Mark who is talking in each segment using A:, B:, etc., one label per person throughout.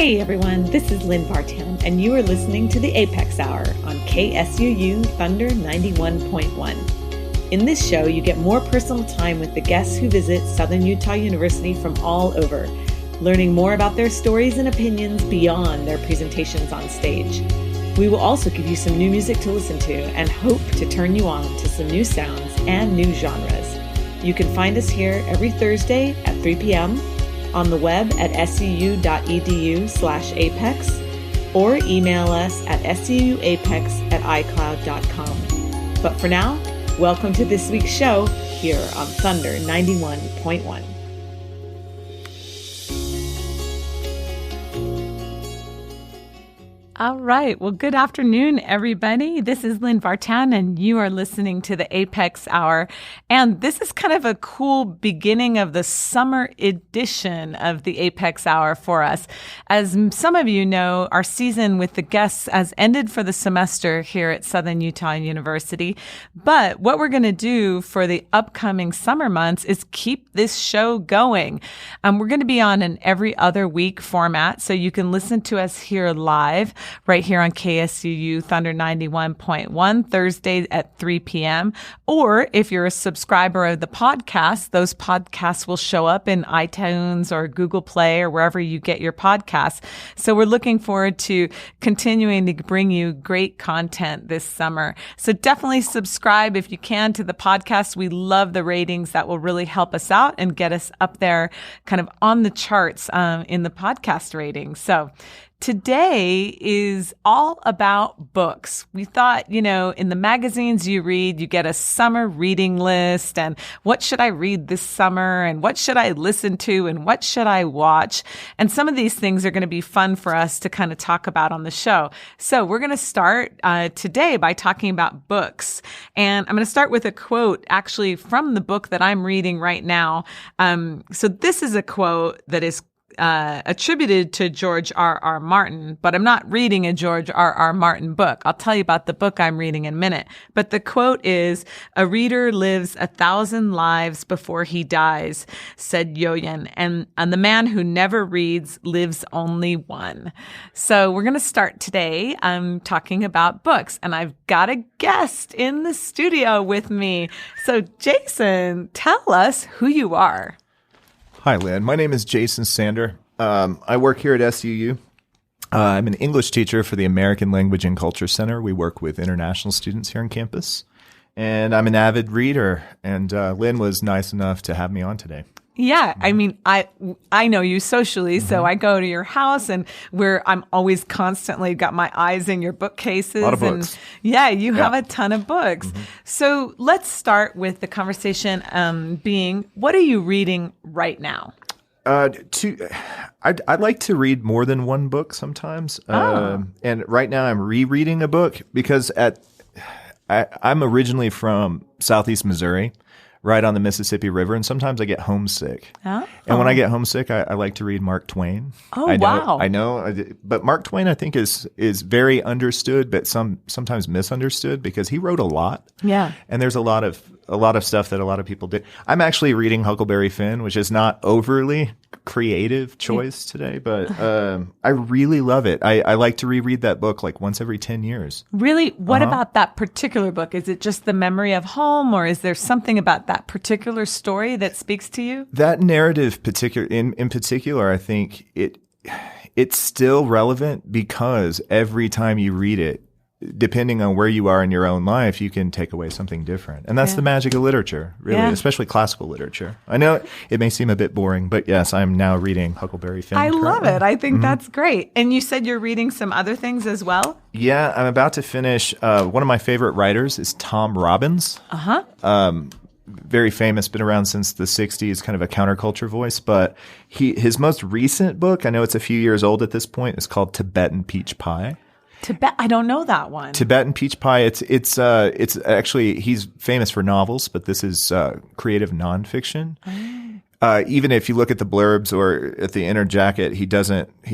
A: Hey everyone, this is Lynn Vartan, and you are listening to the Apex Hour on KSUU Thunder 91.1. In this show, you get more personal time with the guests who visit Southern Utah University from all over, learning more about their stories and opinions beyond their presentations on stage. We will also give you some new music to listen to and hope to turn you on to some new sounds and new genres. You can find us here every Thursday at 3 p.m., on the web at suu.edu/apex, or email us at suuapex@icloud.com. But for now, welcome to this week's show here on Thunder 91.1. All right. Well, good afternoon, everybody. This is Lynn Vartan, and you are listening to the Apex Hour. And this is kind of a cool beginning of the summer edition of the Apex Hour for us. As some of you know, our season with the guests has ended for the semester here at Southern Utah University. But what we're going to do for the upcoming summer months is keep this show going. We're going to be on an every other week format, so you can listen to us here live right here on KSUU Thunder 91.1 Thursdays at 3 p.m. Or if you're a subscriber of the podcast, those podcasts will show up in iTunes or Google Play or wherever you get your podcasts. So we're looking forward to continuing to bring you great content this summer. So definitely subscribe if you can to the podcast. We love the ratings. That will really help us out and get us up there kind of on the charts in the podcast ratings. So today is all about books. We thought, in the magazines you read, you get a summer reading list and what should I read this summer and what should I listen to and what should I watch? And some of these things are going to be fun for us to kind of talk about on the show. So we're going to start today by talking about books. And I'm going to start with a quote actually from the book that I'm reading right now. So this is a quote that is attributed to George R.R. Martin, but I'm not reading a George R.R. Martin book. I'll tell you about the book I'm reading in a minute. But the quote is, "A reader lives 1,000 lives before he dies," said Yoyen, and the man who never reads lives only one. So we're going to start today talking about books, and I've got a guest in the studio with me. So Jason, tell us who you are.
B: Hi, Lynn. My name is Jason Sander. I work here at SUU. I'm an English teacher for the American Language and Culture Center. We work with international students here on campus. And I'm an avid reader, and Lynn was nice enough to have me on today.
A: Yeah, I mean, I know you socially, so I go to your house, and I'm always constantly got my eyes in your bookcases.
B: A lot of books.
A: Yeah, you have a ton of books. So let's start with the conversation being, what are you reading right now?
B: I'd like to read more than one book sometimes. And right now I'm rereading a book because I'm originally from Southeast Missouri, right on the Mississippi River, and sometimes I get homesick. Oh. And when I get homesick, I like to read Mark Twain.
A: Oh, wow.
B: I know, but Mark Twain, I think, is very understood, but sometimes misunderstood because he wrote a lot. Yeah. And there's a lot of stuff that a lot of people did. I'm actually reading Huckleberry Finn, which is not overly creative choice today, but I really love it. I like to reread that book like once every 10 years. Really?
A: What about that particular book? Is it just the memory of home, or is there something about that particular story that speaks to you?
B: That narrative in particular, I think it's still relevant because every time you read it, depending on where you are in your own life, you can take away something different. And that's the magic of literature, really, especially classical literature. I know it may seem a bit boring, but yes, I'm now reading Huckleberry Finn.
A: I love it. I think that's great. And you said you're reading some other things as well?
B: Yeah, I'm about to finish. One of my favorite writers is Tom Robbins. Very famous, been around since the 60s, kind of a counterculture voice. But his most recent book, I know it's a few years old at this point, is called Tibetan Peach Pie.
A: I don't know that one.
B: Tibetan Peach Pie. It's actually, he's famous for novels, but this is creative nonfiction. Even if you look at the blurbs or at the inner jacket, he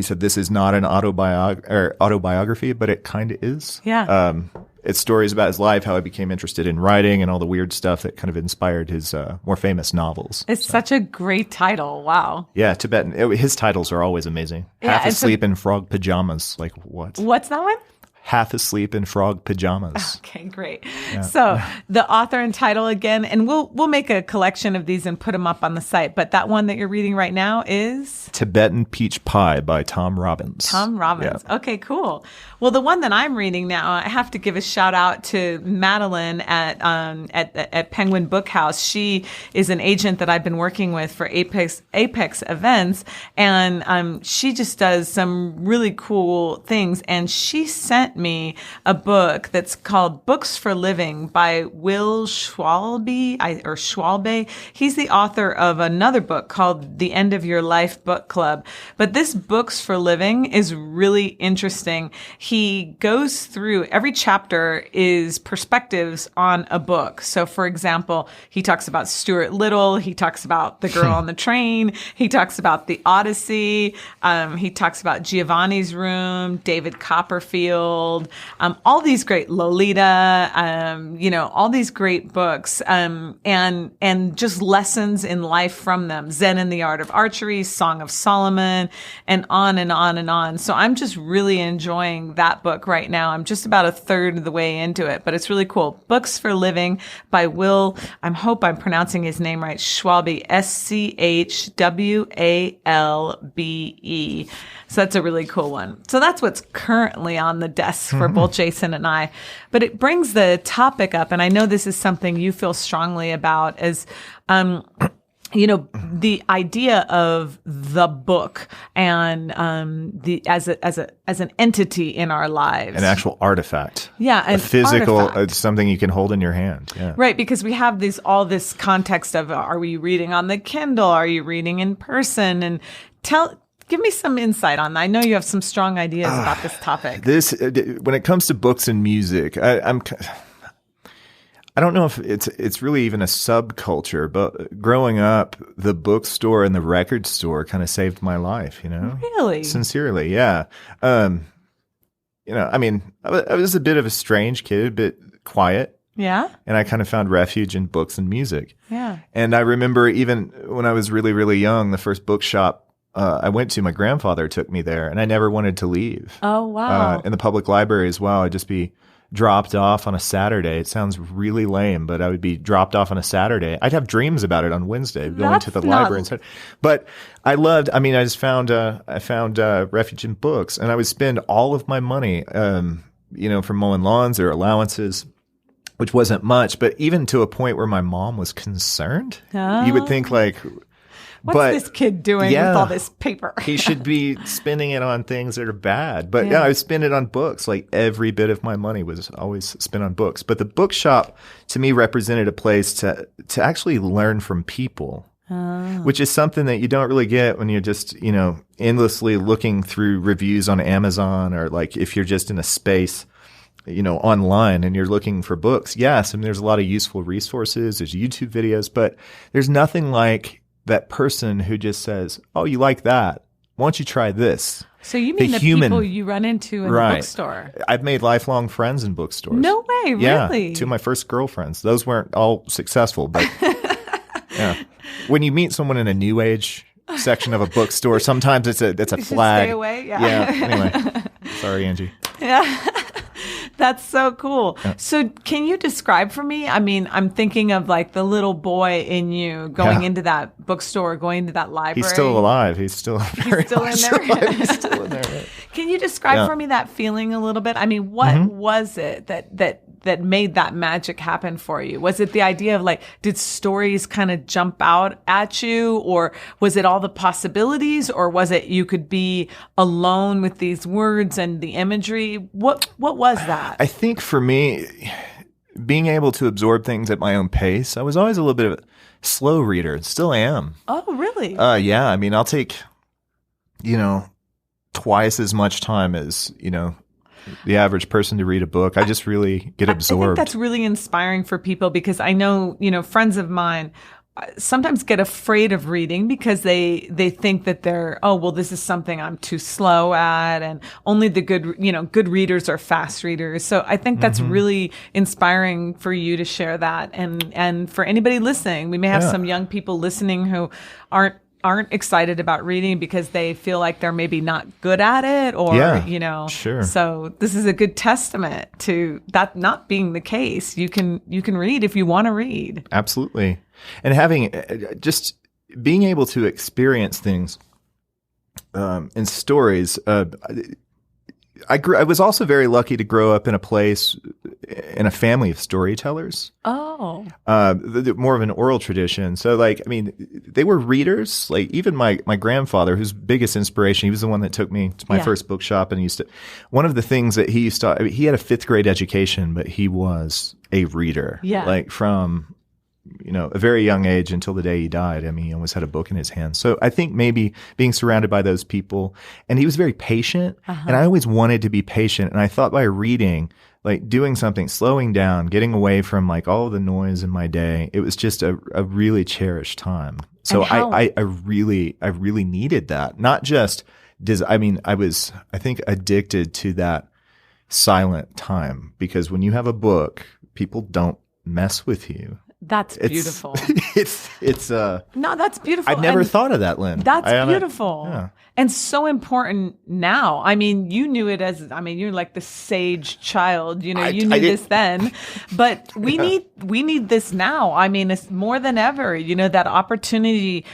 B: said this is not an autobiography, but it kind of is.
A: Yeah.
B: it's stories about his life, how he became interested in writing and all the weird stuff that kind of inspired his more famous novels.
A: It's such a great title. Wow.
B: Yeah, Tibetan. His titles are always amazing. Half Asleep in Frog Pajamas. Like what?
A: What's that one?
B: Half Asleep in Frog Pajamas.
A: Okay, great. Yeah. So the author and title again, and we'll make a collection of these and put them up on the site. But that one that you're reading right now is
B: Tibetan Peach Pie by Tom Robbins.
A: Tom Robbins. Yeah. Okay, cool. Well, the one that I'm reading now, I have to give a shout out to Madeline at Penguin Book House. She is an agent that I've been working with for Apex events, and she just does some really cool things. And she sent me a book that's called Books for Living by Will Schwalbe. He's the author of another book called The End of Your Life Book Club. But this Books for Living is really interesting. He goes through, every chapter is perspectives on a book. So for example, he talks about Stuart Little. He talks about The Girl on the Train. He talks about The Odyssey. He talks about Giovanni's Room, David Copperfield, all these great Lolita, all these great books, and just lessons in life from them. Zen and the Art of Archery, Song of Solomon, and on and on and on. So I'm just really enjoying that book right now. I'm just about a third of the way into it, but it's really cool. Books for Living by Will, I hope I'm pronouncing his name right, Schwalbe, Schwalbe. So that's a really cool one. So that's what's currently on the desk for both Jason and I. But it brings the topic up, and I know this is something you feel strongly about, as the idea of the book and as an entity in our lives,
B: an actual artifact,
A: a
B: physical, something you can hold in your hand,
A: right? Because we have all this context of, are we reading on the Kindle? Are you reading in person? And give me some insight on that. I know you have some strong ideas about this topic.
B: When it comes to books and music, I don't know if it's really even a subculture, but growing up, the bookstore and the record store kind of saved my life,
A: Really?
B: Sincerely, yeah. I was a bit of a strange kid, a bit quiet.
A: Yeah.
B: And I kind of found refuge in books and music.
A: Yeah.
B: And I remember even when I was really, really young, the first bookshop I went to, my grandfather took me there, and I never wanted to leave.
A: Oh, wow.
B: In the public library as well. I'd just be dropped off on a Saturday. It sounds really lame, but I would be dropped off on a Saturday. I'd have dreams about it on Wednesday, going to the library instead. But I found refuge in books, and I would spend all of my money, from mowing lawns or allowances, which wasn't much, but even to a point where my mom was concerned. Oh. You would think
A: what's this kid doing with all this paper?
B: He should be spending it on things that are bad. But I would spend it on books. Like every bit of my money was always spent on books. But the bookshop to me represented a place to actually learn from people, which is something that you don't really get when you're just, endlessly looking through reviews on Amazon, or like if you're just in a space, online and you're looking for books. Yes, and there's a lot of useful resources. There's YouTube videos, but there's nothing like that person who just says, "Oh, you like that? Why don't you try this?"
A: So you mean the people you run into in the bookstore?
B: I've made lifelong friends in bookstores.
A: No way, really?
B: Yeah, two of my first girlfriends. Those weren't all successful, but when you meet someone in a new age section of a bookstore, sometimes it's a flag.
A: Stay away.
B: Yeah. Anyway, sorry, Angie.
A: Yeah. That's so cool. Yeah. So can you describe for me, I'm thinking of like the little boy in you going into that bookstore, going to that library.
B: He's still alive. He's still very
A: still in there.
B: Alive. He's still in there. Right?
A: Can you describe for me that feeling a little bit? What was it that made that magic happen for you? Was it the idea of did stories kind of jump out at you, or was it all the possibilities, or was it you could be alone with these words and the imagery? What was that?
B: I think for me, being able to absorb things at my own pace, I was always a little bit of a slow reader. Still am.
A: Oh, really?
B: Yeah. I'll take, twice as much time as, the average person to read a book. I just really get absorbed.
A: I think that's really inspiring for people, because I know, friends of mine sometimes get afraid of reading because they think that this is something I'm too slow at, and only the good readers are fast readers. So I think that's really inspiring for you to share that. And for anybody listening, we may have some young people listening who aren't excited about reading because they feel like they're maybe not good at it, or,
B: Sure.
A: So this is a good testament to that not being the case. You can read if you want to read.
B: Absolutely. And having just being able to experience things in stories. I was also very lucky to grow up in a family of storytellers.
A: Oh.
B: More of an oral tradition. So they were readers. Like even my grandfather, whose biggest inspiration, he was the one that took me to my first bookshop, and one of the things that he he had a 5th grade education, but he was a reader.
A: Yeah.
B: Like from, a very young age until the day he died. I mean, he always had a book in his hand. So I think maybe being surrounded by those people, and he was very patient, and I always wanted to be patient. And I thought by reading, like doing something, slowing down, getting away from like all the noise in my day, it was just a really cherished time. So I really needed that. Not just, I was, I think, addicted to that silent time, because when you have a book, people don't mess with you.
A: That's beautiful.
B: No,
A: that's beautiful.
B: I've never thought of that, Lynn.
A: That's beautiful. And so important now. I mean, you knew it you're like the sage child, you knew this then, but we need this now. I mean, it's more than ever, that opportunity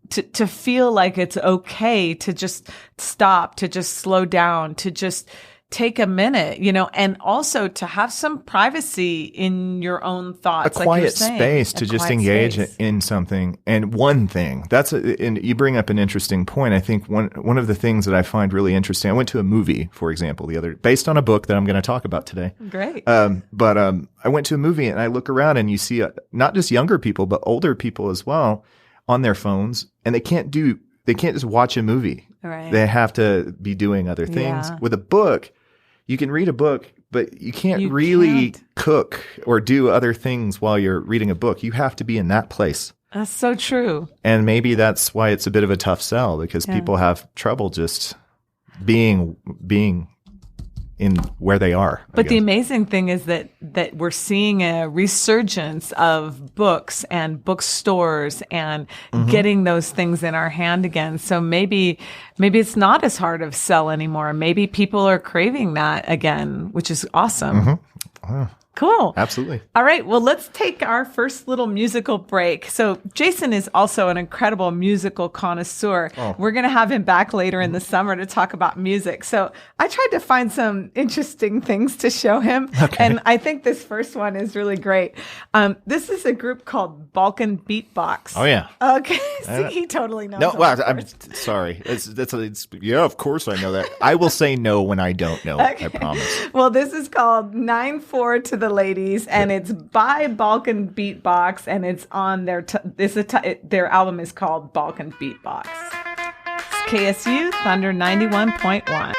A: to feel like it's okay to just stop, to just slow down, to just take a minute, and also to have some privacy in your own thoughts.
B: A quiet space to just engage in something and one thing. And you bring up an interesting point. I think one of the things that I find really interesting, I went to a movie, for example, based on a book that I'm going to talk about today.
A: Great.
B: But I went to a movie and I look around and you see not just younger people, but older people as well on their phones, and they can't just watch a movie.
A: Right.
B: They have to be doing other things.
A: Yeah.
B: With a book, you can read a book, but you can't really cook or do other things while you're reading a book. You have to be in that place.
A: That's so true.
B: And maybe that's why it's a bit of a tough sell, because people have trouble just being in where they are.
A: But the amazing thing is that we're seeing a resurgence of books and bookstores and getting those things in our hand again. So maybe it's not as hard of sell anymore. Maybe people are craving that again, which is awesome. Cool.
B: Absolutely.
A: All right. Well, let's take our first little musical break. So Jason is also an incredible musical connoisseur. Oh. We're going to have him back later in the summer to talk about music. So I tried to find some interesting things to show him. Okay. And I think this first one is really great. This is a group called Balkan Beatbox.
B: Oh, yeah.
A: Okay. See, he totally knows.
B: No, well, I'm sorry. Yeah, of course I know that. I will say no when I don't know. Okay. I promise.
A: Well, this is called 9-4 to the Ladies, and it's by Balkan Beatbox, and it's on their album is called Balkan Beatbox. It's KSU Thunder 91.1.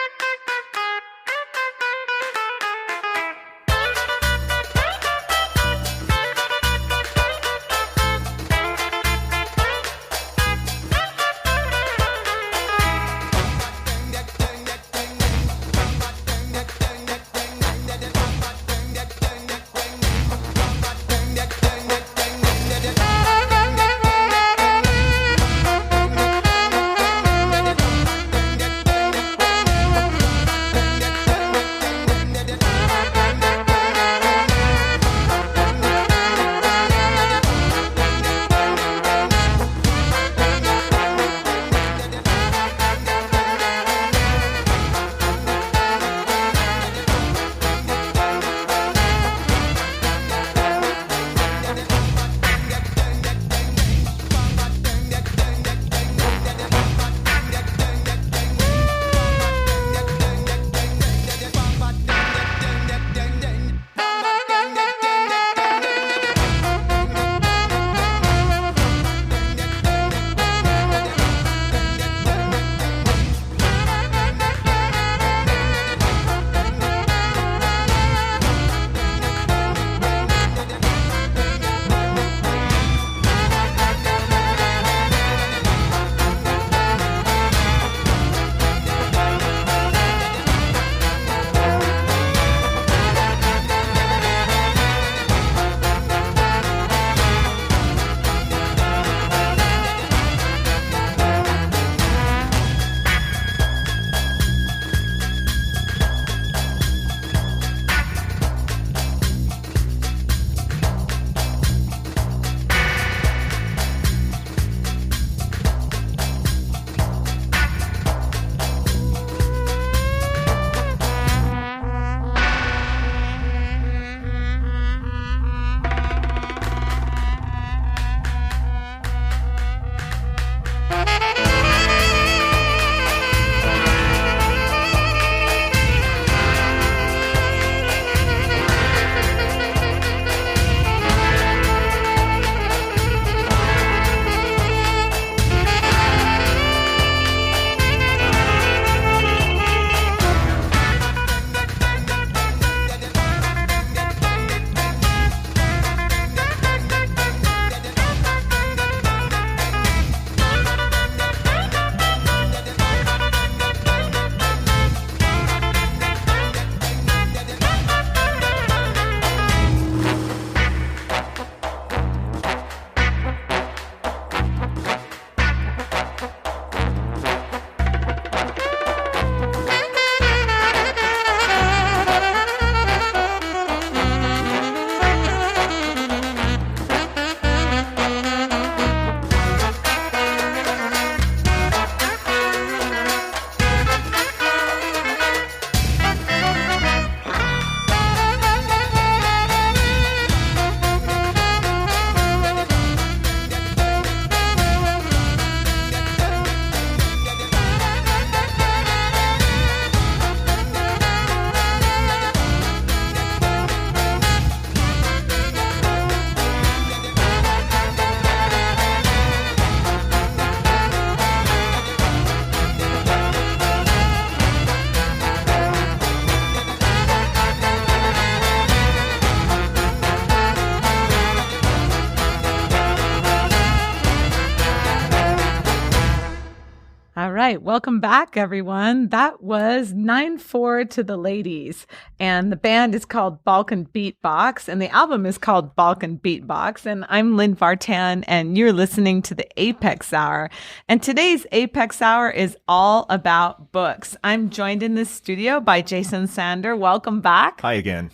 A: All right. Welcome back, everyone. That was 9-4 to the ladies. And the band is called Balkan Beatbox, and the album is called Balkan Beatbox. And I'm Lynn Vartan, and you're listening to the Apex Hour. And today's Apex Hour is all about books. I'm joined in this studio by Jason Sander. Welcome back.
B: Hi again.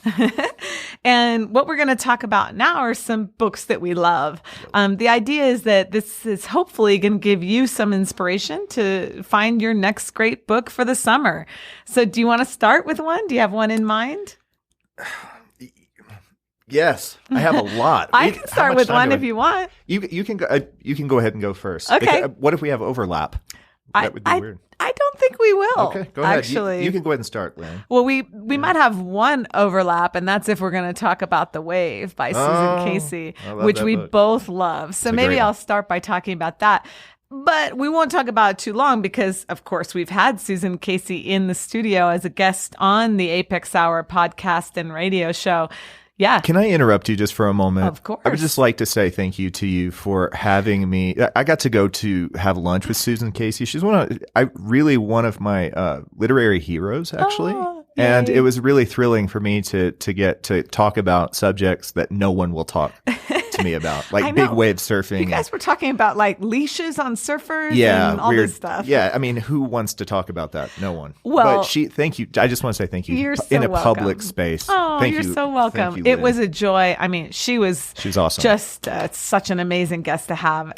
A: And what we're going to talk about now are some books that we love. The idea is that this is hopefully going to give you some inspiration to find your next great book for the summer. So do you want to start with one? Do you have one in mind?
B: Yes, I have a lot.
A: I can start with one if you want.
B: You can go ahead and go first.
A: Okay.
B: What if we have overlap? That would be weird.
A: I don't think we will.
B: Okay, go ahead.
A: Actually,
B: you can go ahead and start, Lynn.
A: Well, we might have one overlap, and that's if we're going to talk about The Wave by Susan Casey, which we both love. So maybe I'll start by talking about that. But we won't talk about it too long because, of course, we've had Susan Casey in the studio as a guest on the Apex Hour podcast and radio show. Yeah.
B: Can I interrupt you just for a moment?
A: Of course.
B: I would just like to say thank you to you for having me. I got to go to have lunch with Susan Casey. She's one of my literary heroes, actually.
A: Oh,
B: and it was really thrilling for me to get to talk about subjects that no one will talk to me about, like big wave surfing.
A: You guys were talking about like leashes on surfers and all
B: weird
A: this stuff.
B: Yeah, I mean, who wants to talk about that? No one.
A: Well,
B: but thank you. I just want to say thank you
A: you're so
B: in a
A: welcome.
B: public space.
A: Oh,
B: thank
A: you're
B: you.
A: so welcome.
B: Thank you,
A: It was a joy. I mean, she was
B: awesome.
A: Just such an amazing guest to have.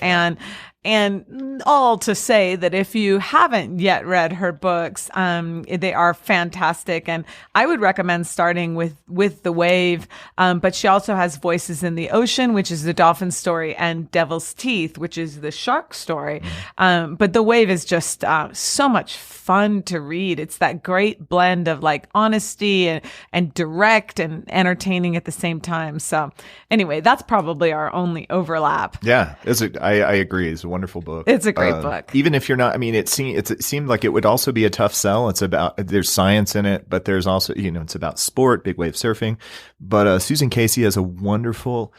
A: And all to say that if you haven't yet read her books, they are fantastic. And I would recommend starting with The Wave. But she also has Voices in the Ocean, which is the dolphin story, and Devil's Teeth, which is the shark story. But The Wave is just so much fun to read. It's that great blend of like honesty and direct and entertaining at the same time. So anyway, that's probably our only overlap.
B: Yeah, I agree. It's a wonderful book.
A: It's a great book.
B: Even if you're not, I mean, it seemed like it would also be a tough sell. There's science in it, but there's also, it's about sport, big wave surfing. But Susan Casey has a wonderful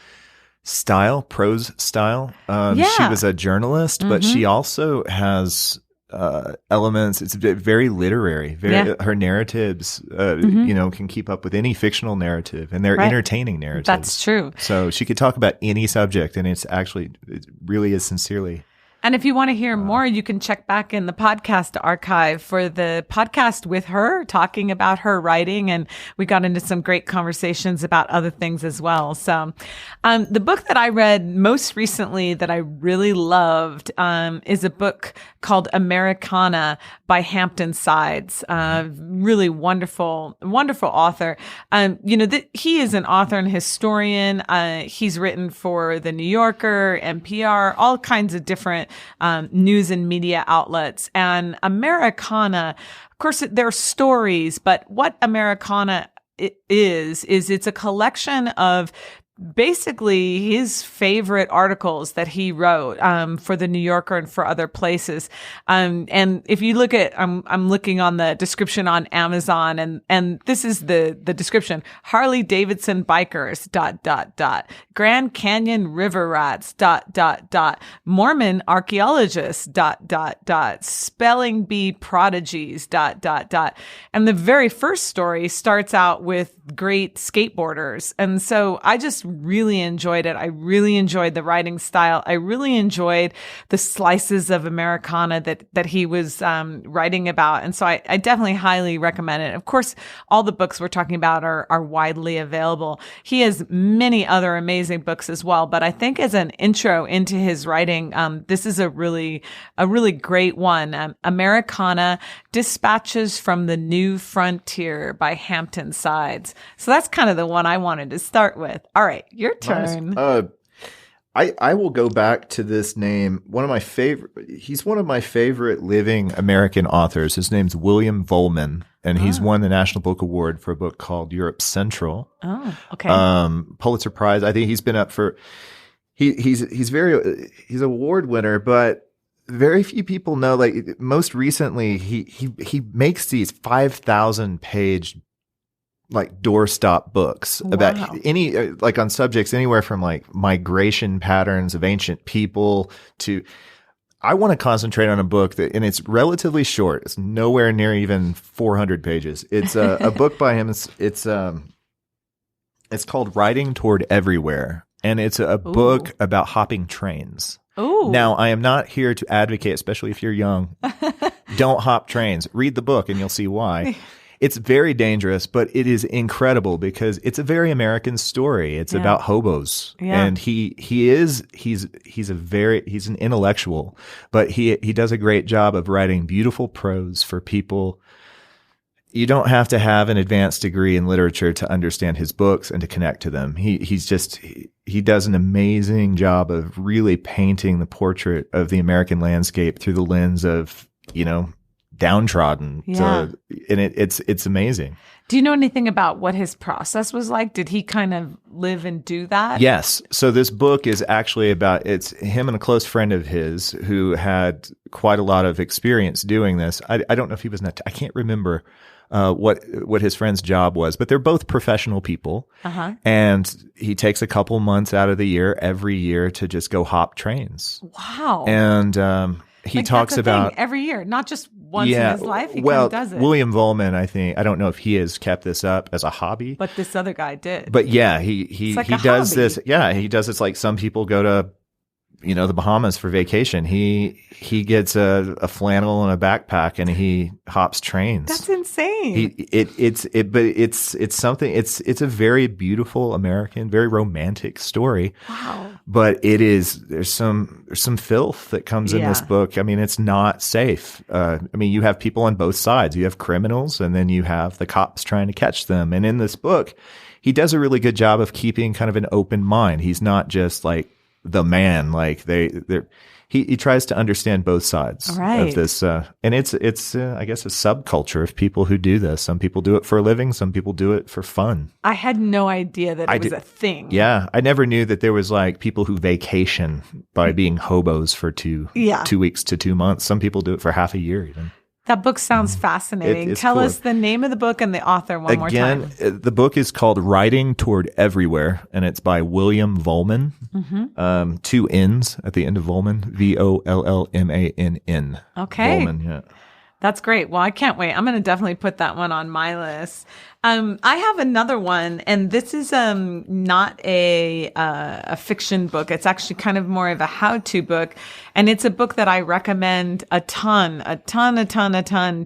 B: style, prose style. She was a journalist, but she also has elements. It's very literary. Her narratives, can keep up with any fictional narrative, and they're entertaining narratives.
A: That's true.
B: So she could talk about any subject, and it really is sincerely.
A: And if you want to hear more, you can check back in the podcast archive for the podcast with her, talking about her writing. And we got into some great conversations about other things as well. So the book that I read most recently that I really loved is a book called Americana by Hampton Sides. Really wonderful, wonderful author. He is an author and historian. He's written for The New Yorker, NPR, all kinds of different news and media outlets. And Americana, of course, there are stories, but what Americana is it's a collection of basically his favorite articles that he wrote for the New Yorker and for other places. And if you look at, I'm looking on the description on Amazon, and this is the description: Harley Davidson bikers, ... Grand Canyon river rats, ... Mormon archaeologists, ... spelling bee prodigies, ... And the very first story starts out with great skateboarders. And so I just really enjoyed it. I really enjoyed the writing style. I really enjoyed the slices of Americana that he was writing about. And so I definitely highly recommend it. Of course, all the books we're talking about are widely available. He has many other amazing books as well, but I think as an intro into his writing, this is a really great one. Americana: Dispatches from the New Frontier by Hampton Sides. So that's kind of the one I wanted to start with. All right, your turn.
B: Nice. I will go back to this name. He's one of my favorite living American authors. His name's William Vollmann, and he's won the National Book Award for a book called Europe Central.
A: Oh, okay.
B: Pulitzer Prize. I think he's been up for. He's an award winner, but very few people know. Like, most recently, he makes these 5,000 page like doorstop books about any like on subjects anywhere from like migration patterns of ancient people to I want to concentrate on a book and it's relatively short. It's nowhere near even 400 pages. It's a book by him. It's called Riding Toward Everywhere, and it's a book about hopping trains.
A: Ooh.
B: Now, I am not here to advocate, especially if you're young, don't hop trains. Read the book and you'll see why. It's very dangerous, but it is incredible because it's a very American story. It's about hobos, and he's an intellectual, but he does a great job of writing beautiful prose for people. You don't have to have an advanced degree in literature to understand his books and to connect to them. He does an amazing job of really painting the portrait of the American landscape through the lens of, downtrodden.
A: Yeah.
B: And it's amazing.
A: Do you know anything about what his process was like? Did he kind of live and do that?
B: Yes. So this book is actually it's him and a close friend of his who had quite a lot of experience doing this. I don't know if he was I can't remember what his friend's job was, but they're both professional people.
A: Uh-huh.
B: And he takes a couple months out of the year, every year, to just go hop trains.
A: Wow.
B: And he talks about
A: every year, not just once in his life. He kind of does it.
B: William Vollmann, I don't know if he has kept this up as a hobby,
A: but this other guy did.
B: But yeah, he does hobby. This. Yeah, he does this like some people go to, the Bahamas for vacation. He gets a flannel and a backpack and he hops trains.
A: That's insane.
B: It's something. It's a very beautiful American, very romantic story.
A: Wow.
B: But there's some filth that comes in this book. I mean, it's not safe. You have people on both sides. You have criminals, and then you have the cops trying to catch them. And in this book, he does a really good job of keeping kind of an open mind. He's not just like the man, like he tries to understand both sides of this, and it's I guess a subculture of people who do this. Some people do it for a living, some people do it for fun.
A: I had no idea that it was a thing.
B: Yeah, I never knew that there was like people who vacation by being hobos for 2 weeks to 2 months. Some people do it for half a year even.
A: That book sounds fascinating. Tell us the name of the book and the author one more time.
B: Again, the book is called Riding Toward Everywhere, and it's by William Vollmann. Mm-hmm. 2 N's at the end of Vollmann. Vollmann.
A: Okay.
B: Vollmann, yeah.
A: That's great. Well, I can't wait. I'm going to definitely put that one on my list. I have another one, and this is not a fiction book. It's actually kind of more of a how-to book, and it's a book that I recommend a ton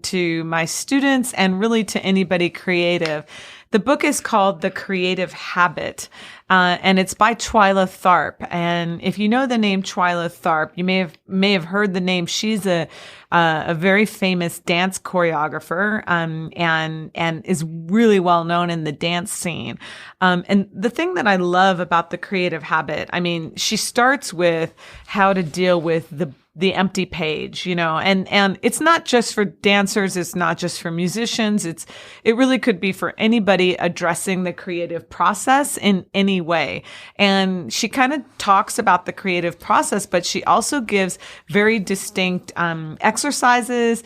A: to my students and really to anybody creative. The book is called The Creative Habit, and it's by Twyla Tharp. And if you know the name Twyla Tharp, you may have heard the name. She's a very famous dance choreographer, and is really well known in the dance scene. And the thing that I love about The Creative Habit, she starts with how to deal with the empty page, and it's not just for dancers. It's not just for musicians. It really could be for anybody addressing the creative process in any way. And she kind of talks about the creative process, but she also gives very distinct, exercises,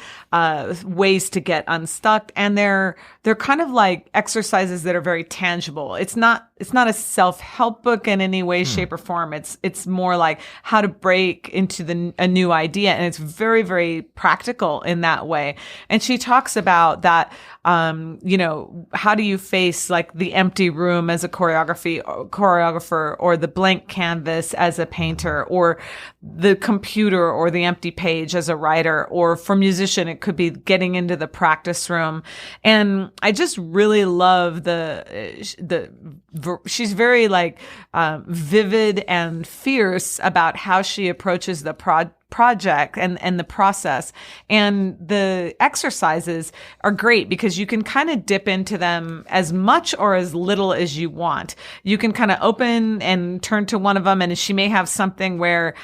A: ways to get unstuck. And they're kind of like exercises that are very tangible. It's not a self-help book in any way, shape, or form. It's more like how to break into a new idea. And it's very, very practical in that way. And she talks about that, how do you face like the empty room as a choreographer, or the blank canvas as a painter, or the computer or the empty page as a writer, or for musician, it could be getting into the practice room. And I just really love she's very vivid and fierce about how she approaches the project and the process. And the exercises are great because you can kind of dip into them as much or as little as you want. You can kind of open and turn to one of them, and she may have something where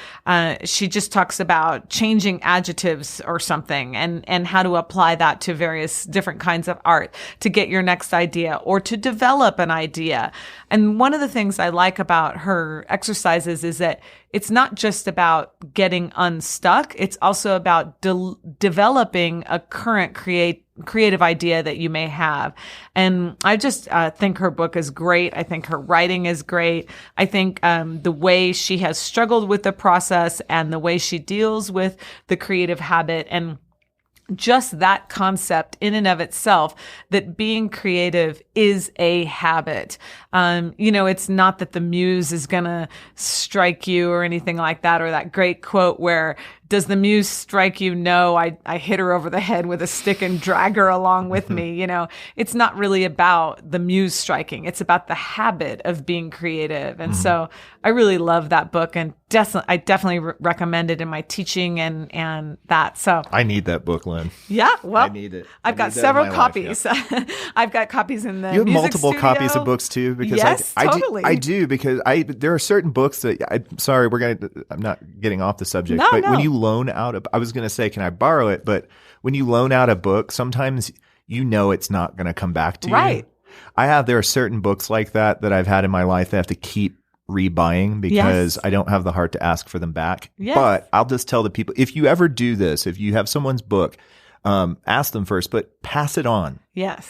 A: she just talks about changing adjectives or something, and how to apply that to various different kinds of art to get your next idea or to develop an idea. And one of the things I like about her exercises is that it's not just about getting unstuck. unstuck. It's also about developing a current creative idea that you may have. And I just think her book is great. I think her writing is great. I think the way she has struggled with the process and the way she deals with the creative habit, and just that concept in and of itself, that being creative is a habit. It's not that the muse is going to strike you or anything like that, or that great quote where, does the muse strike you? No, I hit her over the head with a stick and drag her along with me. It's not really about the muse striking. It's about the habit of being creative. And so I really love that book, and I definitely recommend it in my teaching and that. So
B: I need that book, Lynn.
A: Yeah, well,
B: I need it.
A: I've got several copies. Life, yeah. I've got copies in the
B: You have
A: music
B: multiple
A: studio.
B: copies of books too, because
A: yes, totally.
B: I do because there are certain books that I'm not getting off the subject, but when you loan out I was going to say, can I borrow it? But when you loan out a book, sometimes it's not going to come back to you.
A: Right.
B: There are certain books like that I've had in my life that I have to keep rebuying because I don't have the heart to ask for them back.
A: Yes.
B: But I'll just tell the people, if you ever do this, if you have someone's book, ask them first, but pass it on.
A: Yes.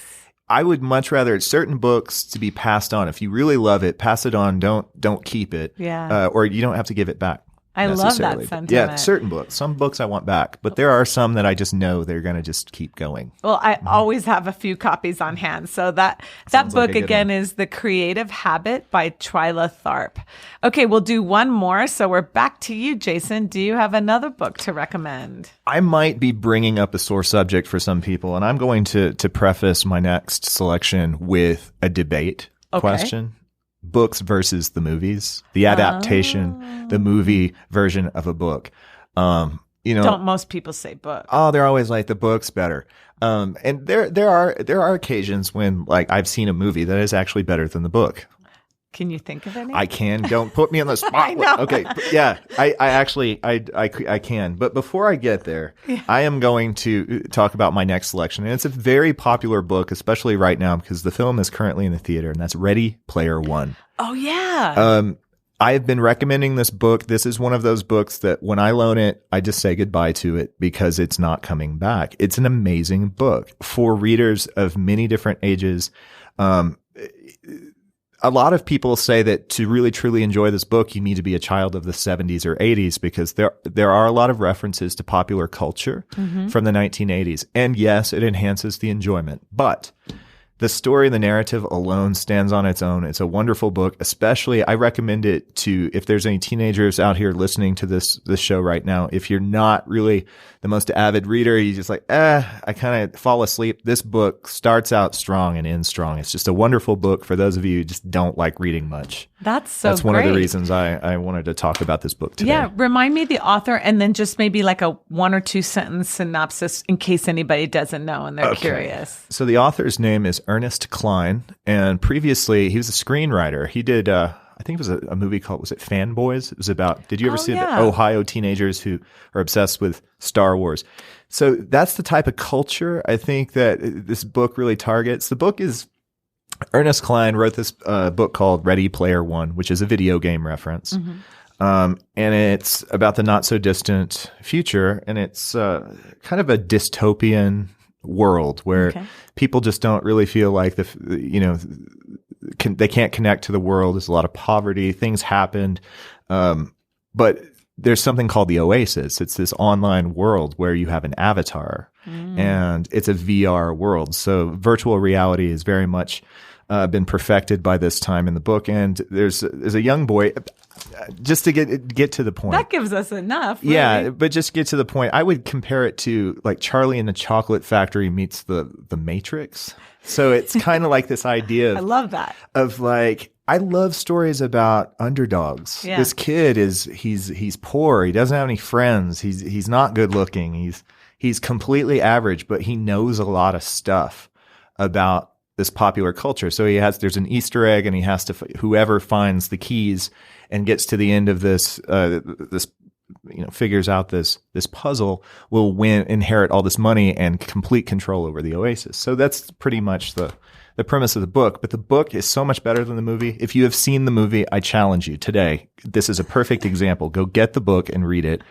B: I would much rather certain books to be passed on. If you really love it, pass it on. Don't keep it.
A: Yeah.
B: Or you don't have to give it back.
A: I love that sentiment.
B: Yeah, certain books. Some books I want back, but there are some that I just know they're going to just keep going.
A: Well, I always have a few copies on hand. So that book again is The Creative Habit by Twyla Tharp. Okay, we'll do one more. So we're back to you, Jason. Do you have another book to recommend?
B: I might be bringing up a sore subject for some people, and I'm going to preface my next selection with a debate question. Books versus the movies, the adaptation, the movie version of a book. Don't
A: most people say book?
B: Oh, they're always like the book's better. And there are occasions when like I've seen a movie that is actually better than the book.
A: Can you think of any?
B: I can. Don't put me on the spot.
A: I know.
B: Okay. Yeah. I can. But before I get there, I am going to talk about my next selection. And it's a very popular book, especially right now because the film is currently in the theater, and that's Ready Player One.
A: Oh, yeah.
B: I have been recommending this book. This is one of those books that when I loan it, I just say goodbye to it because it's not coming back. It's an amazing book for readers of many different ages. A lot of people say that to really truly enjoy this book, you need to be a child of the 70s or 80s because there are a lot of references to popular culture from the 1980s. And yes, it enhances the enjoyment, but the story, the narrative alone stands on its own. It's a wonderful book. Especially, I recommend it to, if there's any teenagers out here listening to this show right now, if you're not really the most avid reader, you just like, I kind of fall asleep. This book starts out strong and ends strong. It's just a wonderful book for those of you who just don't like reading much.
A: That's
B: one of the reasons I wanted to talk about this book today.
A: Yeah. Remind me the author and then just maybe like a 1 or 2 sentence synopsis in case anybody doesn't know and they're curious.
B: So the author's name is Ernest Cline, and previously he was a screenwriter. He did, I think it was a movie called, was it Fanboys? It was about, did you ever see the Ohio teenagers who are obsessed with Star Wars? So that's the type of culture I think that this book really targets. The book is, Ernest Cline wrote this book called Ready Player One, which is a video game reference. And it's about the not so distant future. And it's kind of a dystopian world where people just don't really feel like they can't connect to the world. There's a lot of poverty. Things happened. But there's something called the Oasis. It's this online world where you have an avatar and it's a VR world. So virtual reality is very much been perfected by this time in the book. And there's a young boy, just to get to the point.
A: That gives us enough. Really.
B: Yeah, but just get to the point. I would compare it to like Charlie and the Chocolate Factory meets the Matrix. So it's kind of like this idea of,
A: I love that.
B: Of like, I love stories about underdogs. Yeah. This kid he's poor. He doesn't have any friends. He's not good looking. He's completely average, but he knows a lot of stuff about this popular culture. So there's an Easter egg, and he has to, whoever finds the keys and gets to the end of this, figures out this puzzle will inherit all this money and complete control over the Oasis. So that's pretty much the premise of the book. But the book is so much better than the movie. If you have seen the movie, I challenge you today. This is a perfect example. Go get the book and read it.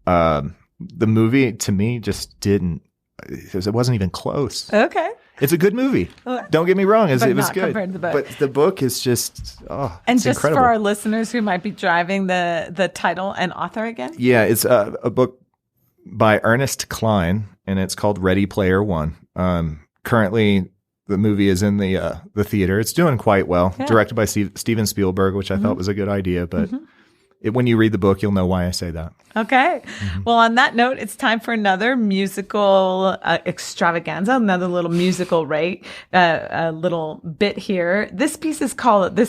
B: The movie to me just didn't. It wasn't even close.
A: Okay.
B: It's a good movie. Don't get me wrong. It was good.
A: Compared to the book.
B: But the book is just,
A: and
B: it's
A: just
B: incredible.
A: For our listeners who might be driving, the title and author again?
B: Yeah, it's a book by Ernest Cline, and it's called Ready Player One. Currently, the movie is in the theater. It's doing quite well. Yeah. Directed by Steven Spielberg, which I thought was a good idea, but when you read the book, you'll know why I say that.
A: Okay. Well, on that note, it's time for another musical extravaganza, another little musical a little bit here. This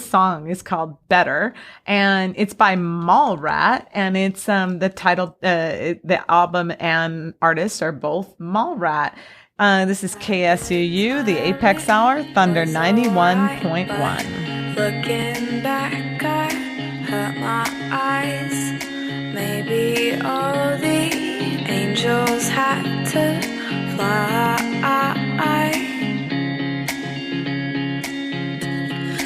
A: song is called Better, and it's by Mallrat, and it's the title, the album and artist are both Mallrat. This is KSUU, the Apex Hour, Thunder 91.1.
C: Looking back, I hurt my eyes. Maybe all the angels had to fly.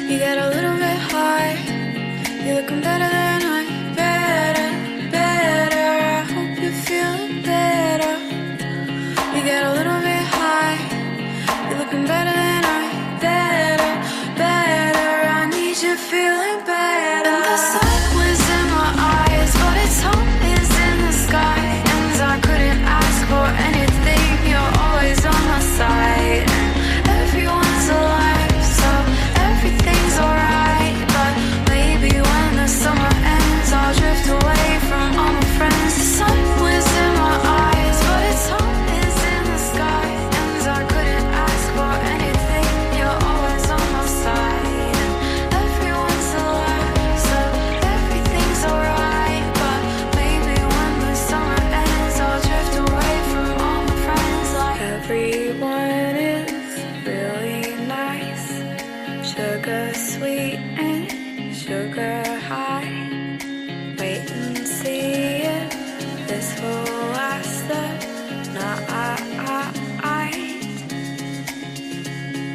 C: You get a little bit high. You're looking better than I. Better. I hope you're feeling better. You get a little bit high. You're looking better than I. Better. I need you feeling better. And the sun was in my eyes, but its home is in the sky. And I couldn't ask for anything. You're always on my side. Everyone's alive, so everything's alright. But maybe when the summer ends, I'll drift away from all my friends. The sun was in my eyes, but its home is in the sky. And I couldn't ask for anything. You're always on my side. Everyone's alive, so everything's alright. But maybe when the summer ends, I'll drift away from all my friends. Like everyone is really nice. Sugar sweet and sugar high. Wait and see if this will last the night.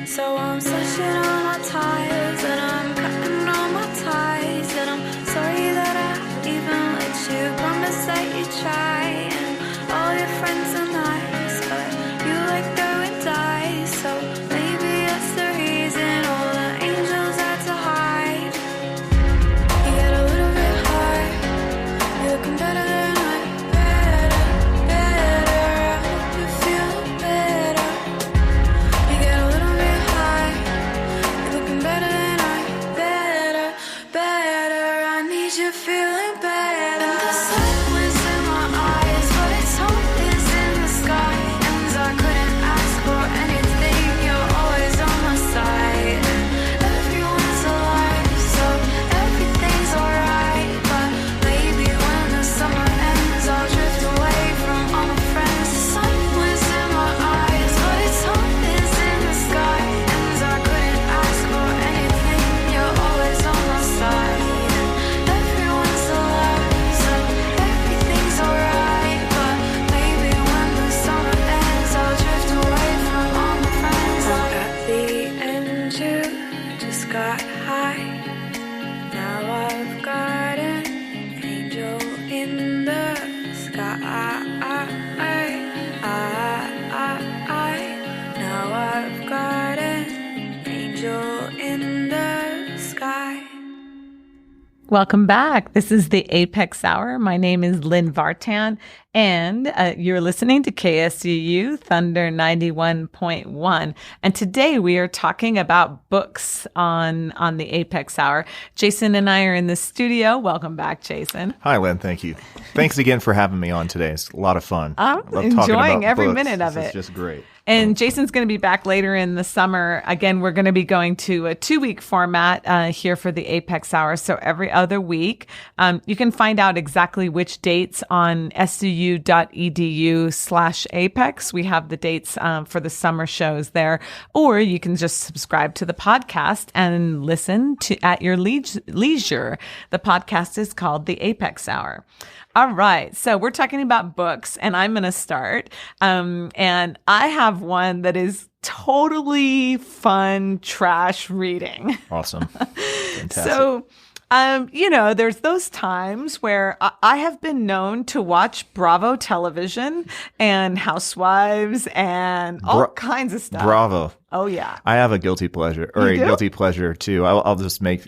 C: So I'm slashing on my tires and I'm cutting all my ties. And I'm sorry that I even let you promise that you try. And all your friends are nice, but you let go and die. So maybe that's the reason all the angels had to hide. You get a little bit high. You're looking better than I. Better. I hope you feel better. You get a little bit high. You're looking better than I. Better. I need you feeling better. And the sun was in my eyes, but its home is in the sky. And I couldn't ask for anything. You're always on my side. Everyone's alive, so everything's alright. But maybe when the summer ends, I'll drift away from all my friends. The sun was in my eyes, but its home is in the sky. And I couldn't ask for anything. You're always on my side. Everyone's alive, so everything's alright. But maybe when the summer ends, I'll drift away from all my friends. Like at the end, you just got high. Now I've got an angel in the sky. Now I've got an angel in the sky.
A: Welcome back. This is the Apex Hour. My name is Lynn Vartan, and you're listening to KSUU Thunder 91.1. And today we are talking about books on the Apex Hour. Jason and I are in the studio. Welcome back, Jason.
B: Hi, Lynn. Thank you. Thanks again for having me on today. It's a lot of fun.
A: I'm
B: I love
A: enjoying
B: talking about
A: every
B: books.
A: minute of
B: This
A: it.
B: is just great.
A: And Jason's going to be back later in the summer. Again, we're going to be going to a 2-week format here for the Apex Hour. So every other week, you can find out exactly which dates on suu.edu/apex. We have the dates for the summer shows there. Or you can just subscribe to the podcast and listen to at your leisure. The podcast is called the Apex Hour. All right. So we're talking about books, and I'm going to start. And I have one that is totally fun trash reading.
B: Awesome. Fantastic.
A: So There's those times where I have been known to watch Bravo television and Housewives and all kinds of stuff.
B: Bravo.
A: Oh, yeah.
B: I have a guilty pleasure, or a guilty pleasure, too. I'll just make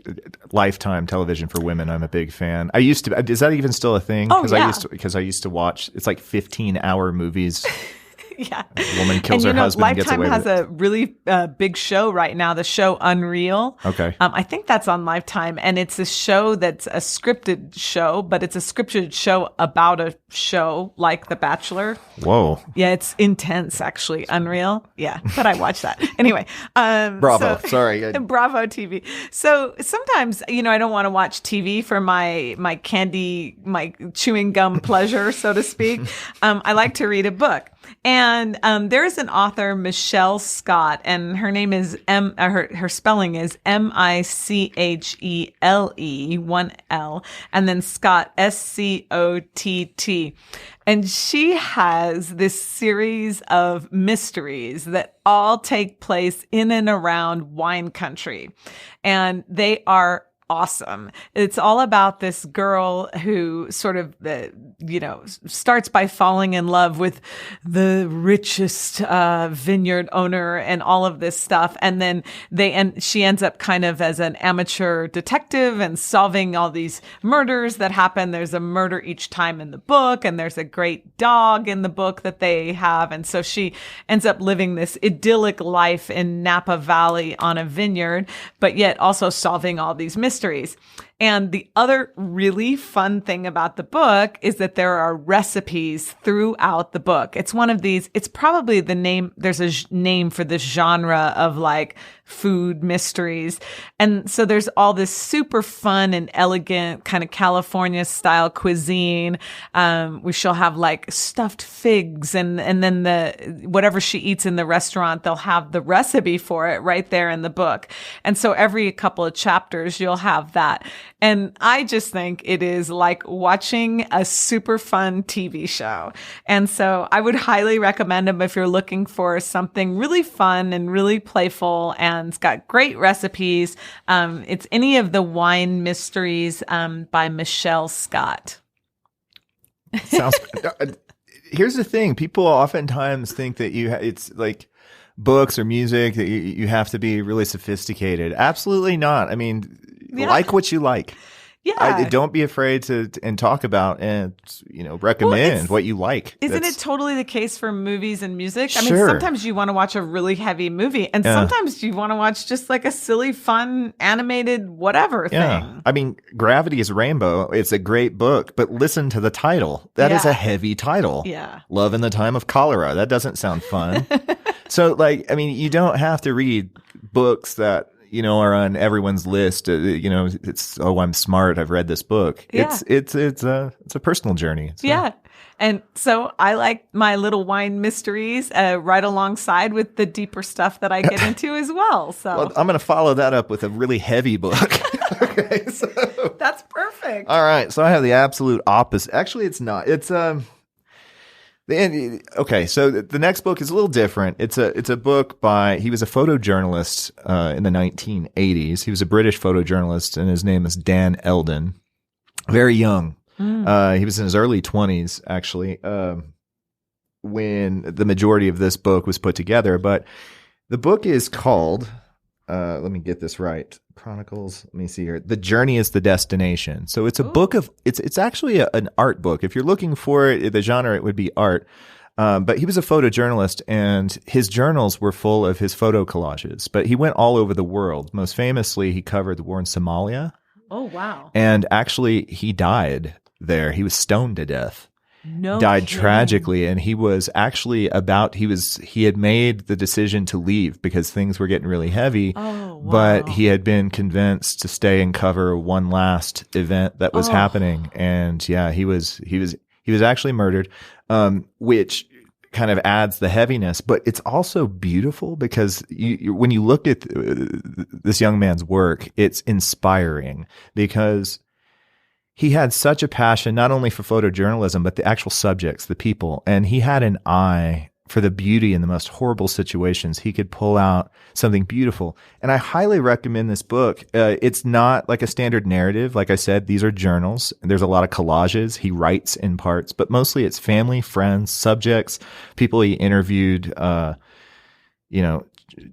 B: Lifetime television for women. I'm a big fan. I used to. Is that even still a thing?
A: Oh, yeah.
B: Because I used to watch, it's like 15-hour movies.
A: Yeah.
B: A woman kills her husband and gets away with it.
A: Lifetime has a really big show right now, the show Unreal.
B: Okay.
A: I think that's on Lifetime, and it's a show that's a scripted show, but it's a scripted show about a show like The Bachelor.
B: Whoa.
A: Yeah, it's intense, actually. Unreal. Yeah, but I watch that. Anyway.
B: Bravo. Sorry.
A: Bravo TV. So sometimes, I don't want to watch TV for my chewing gum pleasure, so to speak. I like to read a book. And there's an author, Michele Scott, and her name is her spelling is Michele, 1 L, and then Scott, Scott. And she has this series of mysteries that all take place in and around wine country. And they are awesome. It's all about this girl who sort of, starts by falling in love with the richest vineyard owner and all of this stuff. And then she ends up kind of as an amateur detective and solving all these murders that happen. There's a murder each time in the book, and there's a great dog in the book that they have. And so she ends up living this idyllic life in Napa Valley on a vineyard, but yet also solving all these mysteries. And the other really fun thing about the book is that there are recipes throughout the book. It's one of these, it's probably there's a name for this genre of like food mysteries. And so there's all this super fun and elegant kind of California style cuisine. She'll have like stuffed figs and then whatever she eats in the restaurant, they'll have the recipe for it right there in the book. And so every couple of chapters, you'll have that. And I just think it is like watching a super fun TV show. And so I would highly recommend them if you're looking for something really fun and really playful, and it's got great recipes. It's any of the wine mysteries by Michele Scott.
B: Sounds. Here's the thing: people oftentimes think that it's like books or music that you have to be really sophisticated. Absolutely not. I mean, like what you like.
A: Yeah.
B: Don't be afraid to talk about and recommend what you like.
A: Isn't it totally the case for movies and music? I mean,
B: Sure.
A: sometimes you want to watch a really heavy movie, and sometimes you want to watch just like a silly, fun, animated whatever thing.
B: I mean, Gravity is Rainbow. It's a great book, but listen to the title. That is a heavy title.
A: Yeah.
B: Love in the Time of Cholera. That doesn't sound fun. So, you don't have to read books that are on everyone's list. It's, I'm smart, I've read this book.
A: Yeah.
B: It's a personal journey. So.
A: Yeah. And so I like my little wine mysteries right alongside with the deeper stuff that I get into as well. So
B: I'm going to follow that up with a really heavy book. Okay, so
A: that's perfect.
B: All right, so I have the absolute opposite. Actually, it's not. It's okay, so the next book is a little different. It's a book he was a photojournalist in the 1980s. He was a British photojournalist, and his name is Dan Eldon. Very young. He was in his early 20s, actually, when the majority of this book was put together. But the book is called, let me get this right, Chronicles, let me see here. The Journey is the Destination. So it's a book of, it's actually an art book. If you're looking for it, the genre, it would be art. But he was a photojournalist, and his journals were full of his photo collages. But he went all over the world. Most famously, he covered the war in Somalia.
A: Oh, wow.
B: And actually, he died there. He was stoned to death. Died tragically, and he was actually he had made the decision to leave because things were getting really heavy.
A: Oh, wow.
B: But he had been convinced to stay and cover one last event that was happening, and he was actually murdered, which kind of adds the heaviness. But it's also beautiful because when you look at this young man's work, it's inspiring because he had such a passion, not only for photojournalism, but the actual subjects, the people. And he had an eye for the beauty in the most horrible situations, he could pull out something beautiful. And I highly recommend this book. It's not like a standard narrative. Like I said, these are journals. There's a lot of collages. He writes in parts, but mostly it's family, friends, subjects, people he interviewed,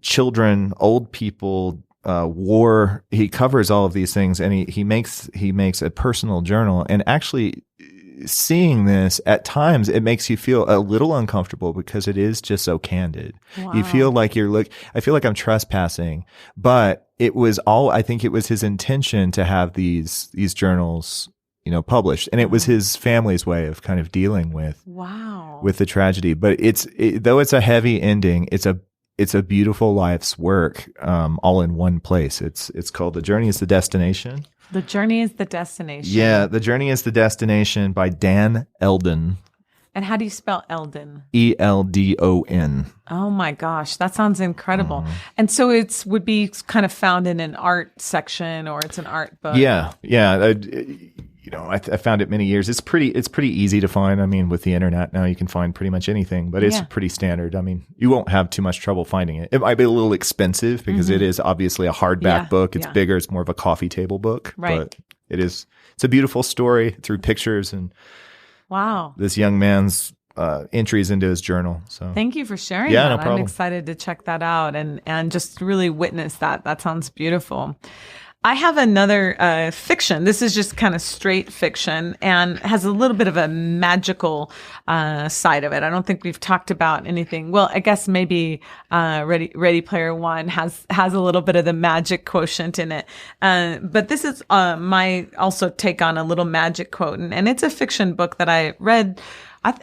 B: children, old people, war. He covers all of these things, and he makes a personal journal. And actually, seeing this at times, it makes you feel a little uncomfortable because it is just so candid. Wow. You feel like I feel like I'm trespassing, but I think it was his intention to have these journals, published. And it was his family's way of kind of dealing with the tragedy. But though it's a heavy ending, it's a beautiful life's work, all in one place. It's called The Journey is the Destination.
A: The Journey is the Destination.
B: Yeah, The Journey is the Destination by Dan Eldon.
A: And how do you spell Eldon?
B: Eldon.
A: Oh my gosh, that sounds incredible. And so it would be kind of found in an art section, or it's an art book.
B: Yeah. I found it many years. It's pretty easy to find. I mean, with the internet now, you can find pretty much anything, but it's pretty standard. I mean, you won't have too much trouble finding it. It might be a little expensive because it is obviously a hardback book. It's bigger. It's more of a coffee table book, but it's a beautiful story through pictures and this young man's entries into his journal. So
A: thank you for sharing that.
B: No problem.
A: I'm excited to check that out and just really witness that. That sounds beautiful. I have another fiction. This is just kind of straight fiction and has a little bit of a magical side of it. I don't think we've talked about anything. Well, I guess maybe Ready Player One has a little bit of the magic quotient in it. But this is my also take on a little magic quote, and it's a fiction book that I read.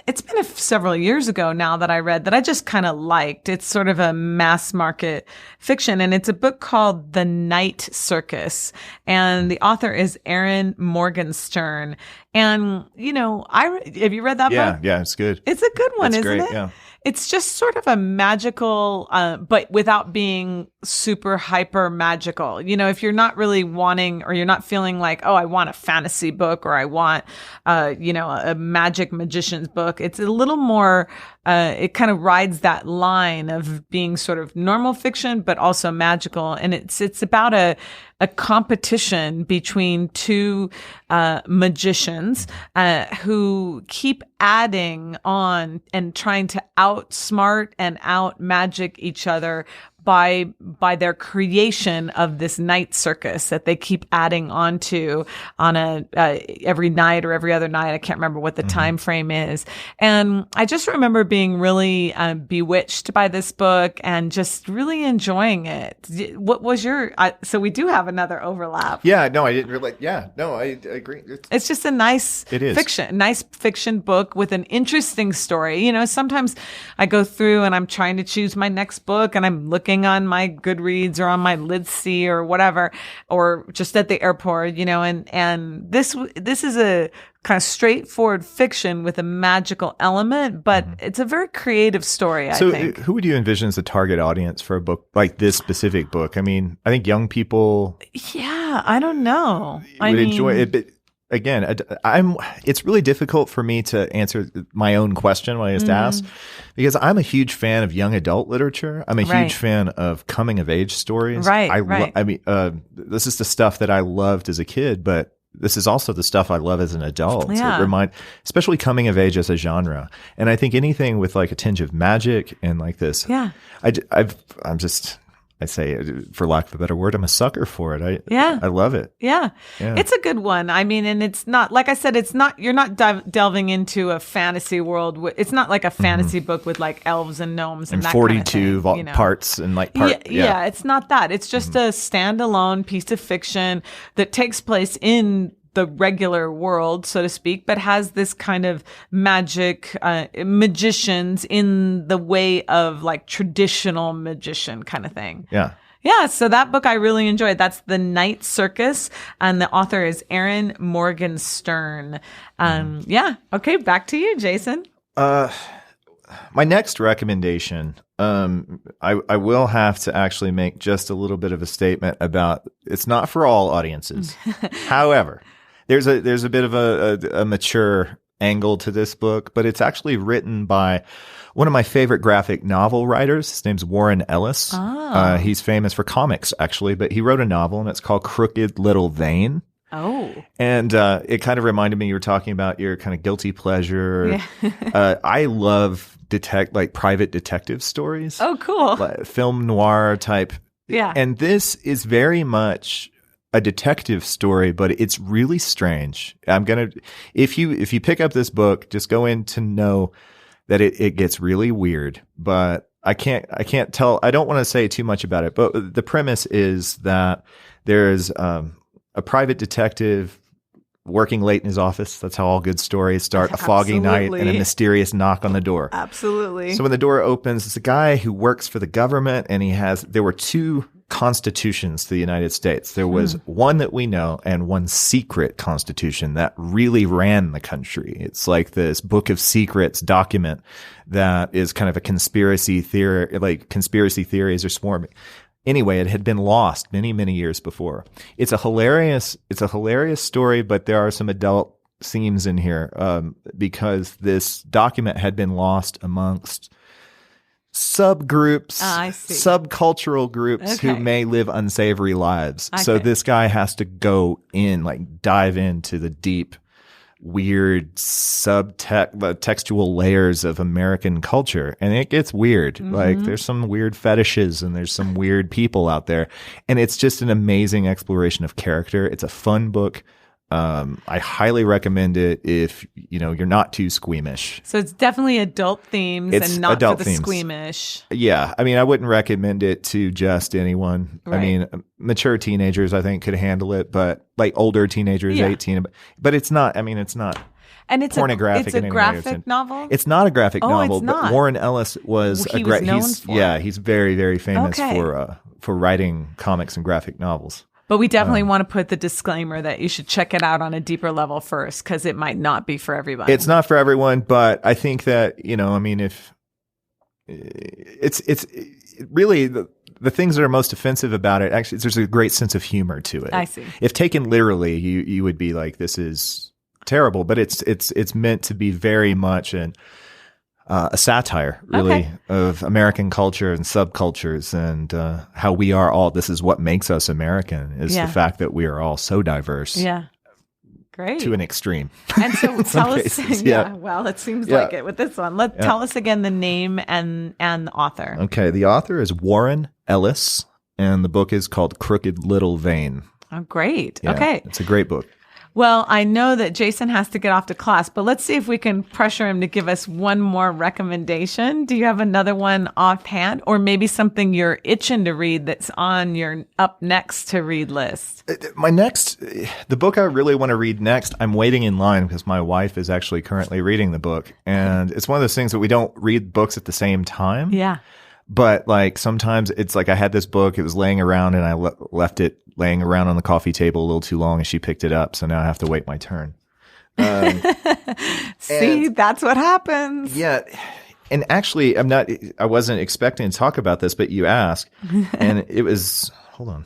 A: It's been several years ago now that I read that I just kind of liked. It's sort of a mass market fiction, and it's a book called The Night Circus, and the author is Erin Morgenstern. And, have you read that book?
B: Yeah, it's good.
A: It's a good one,
B: it's
A: isn't
B: great,
A: it?
B: Yeah.
A: It's just sort of a magical, but without being super hyper magical. If you're not really wanting, or you're not feeling like, oh, I want a fantasy book, or I want, a magic magician's book. It's a little more, it kind of rides that line of being sort of normal fiction, but also magical. And it's about a competition between two magicians who keep adding on and trying to outsmart and out magic each other by their creation of this night circus that they keep adding onto on every night or every other night. I can't remember what the time frame is. And I just remember being really bewitched by this book and just really enjoying it. What was your? So we do have another overlap.
B: Yeah, no, I didn't really. Yeah, no, I agree.
A: It's just a nice fiction book with an interesting story. Sometimes I go through and I'm trying to choose my next book, and I'm looking on my Goodreads or on my Lidsey or whatever, or just at the airport, and this is a kind of straightforward fiction with a magical element, but it's a very creative story, I think.
B: So who would you envision as the target audience for a book like this specific book? I mean, I think young people.
A: Yeah, I don't know.
B: Would enjoy it, but again, it's really difficult for me to answer my own question when I just asked, because I'm a huge fan of young adult literature. I'm a huge fan of coming of age stories.
A: Right.
B: I mean, this is the stuff that I loved as a kid, but this is also the stuff I love as an adult.
A: Yeah.
B: So especially coming of age as a genre. And I think anything with like a tinge of magic and like this, I say, for lack of a better word, I'm a sucker for it. I love it.
A: Yeah. It's a good one. I mean, and it's not, like I said, you're not delving into a fantasy world. It's not like a fantasy book with like elves and gnomes and that
B: 42
A: kind of thing,
B: parts and like
A: Yeah, it's not that. It's just a standalone piece of fiction that takes place in the regular world, so to speak, but has this kind of magic, magicians in the way of like traditional magician kind of thing.
B: Yeah.
A: Yeah. So that book I really enjoyed. That's The Night Circus, and the author is Erin Morgenstern. Yeah. Okay. Back to you, Jason.
B: My next recommendation, I will have to actually make just a little bit of a statement about, it's not for all audiences. However, there's a bit of a mature angle to this book, but it's actually written by one of my favorite graphic novel writers. His name's Warren Ellis.
A: Oh.
B: He's famous for comics, actually, but he wrote a novel, and it's called Crooked Little Vein.
A: Oh.
B: And it kind of reminded me, you were talking about your kind of guilty pleasure. Yeah. I love private detective stories.
A: Oh, cool.
B: Like film noir type.
A: Yeah.
B: And this is very much a detective story, but it's really strange. If you pick up this book, just go in to know that it gets really weird, but I can't tell. I don't want to say too much about it, but the premise is that there's a private detective working late in his office. That's how all good stories start. A foggy night and a mysterious knock on the door.
A: Absolutely.
B: So when the door opens, it's a guy who works for the government, and there were 2 constitutions to the United States. There was one that we know and one secret constitution that really ran the country. It's like this book of secrets document that is kind of a conspiracy theory, like conspiracy theories are swarming. Anyway, it had been lost many, many years before. It's a hilarious story, but there are some adult themes in here, because this document had been lost amongst subgroups, subcultural groups who may live unsavory lives. Okay. So this guy has to go in, dive into the deep, weird textual layers of American culture, and it gets weird. Mm-hmm. There's some weird fetishes and there's some weird people out there, and it's just an amazing exploration of character. It's a fun book. I highly recommend it if you're not too squeamish.
A: So it's definitely adult themes and not for the squeamish.
B: Yeah, I wouldn't recommend it to just anyone. Right. Mature teenagers I think could handle it, but older teenagers, 18. But it's not. It's not.
A: And it's
B: pornographic.
A: It's a graphic novel.
B: It's not a graphic novel.
A: It's not.
B: But Warren Ellis was he's very, very famous for writing comics and graphic novels.
A: But we definitely want to put the disclaimer that you should check it out on a deeper level first, because it might not be for everybody.
B: It's not for everyone, but I think that, if it's really the things that are most offensive about it, actually, there's a great sense of humor to it.
A: I see.
B: If taken literally, you would be like, this is terrible, but it's meant to be very much a satire, really, of American culture and subcultures, and how we are all. This is what makes us American, is the fact that we are all so diverse.
A: Yeah, great
B: to an extreme.
A: And so tell us, well, it seems like it with this one. Tell us again the name and the author.
B: Okay, the author is Warren Ellis, and the book is called Crooked Little Vein.
A: Oh, great.
B: Yeah,
A: okay,
B: it's a great book.
A: Well, I know that Jason has to get off to class, but let's see if we can pressure him to give us one more recommendation. Do you have another one offhand, or maybe something you're itching to read that's on your up next to read list?
B: The book I really want to read next, I'm waiting in line because my wife is actually currently reading the book. And it's one of those things that we don't read books at the same time.
A: Yeah.
B: But sometimes it's I had this book, it was laying around, and I left it laying around on the coffee table a little too long, and she picked it up. So now I have to wait my turn.
A: See, that's what happens.
B: Yeah. And actually, I wasn't expecting to talk about this, but you asked, and it was, hold on.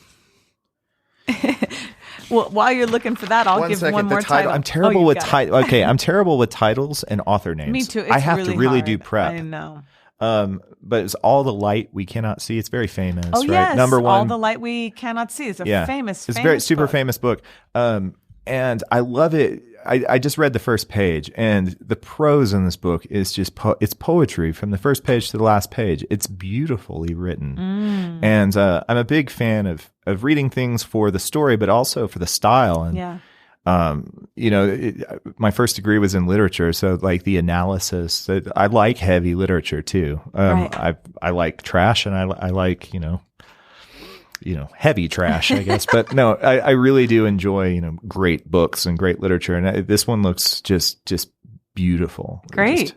A: Well, while you're looking for that, I'll give one more title.
B: I'm terrible with titles. Okay, I'm terrible with titles and author names.
A: Me too.
B: I have to really do prep.
A: I know.
B: But it's All the Light We Cannot See. It's very famous.
A: Oh,
B: right?
A: yes.
B: Number one.
A: All the Light We Cannot See. It's a famous
B: It's a very super famous book. And I love it. I just read the first page, and the prose in this book is just it's poetry from the first page to the last page. It's beautifully written. And I'm a big fan of reading things for the story, but also for the style. And my first degree was in literature, so the analysis. I like heavy literature too.
A: Right.
B: I like trash, and I like heavy trash, I guess. But no, I really do enjoy great books and great literature, and this one looks just beautiful.
A: Great.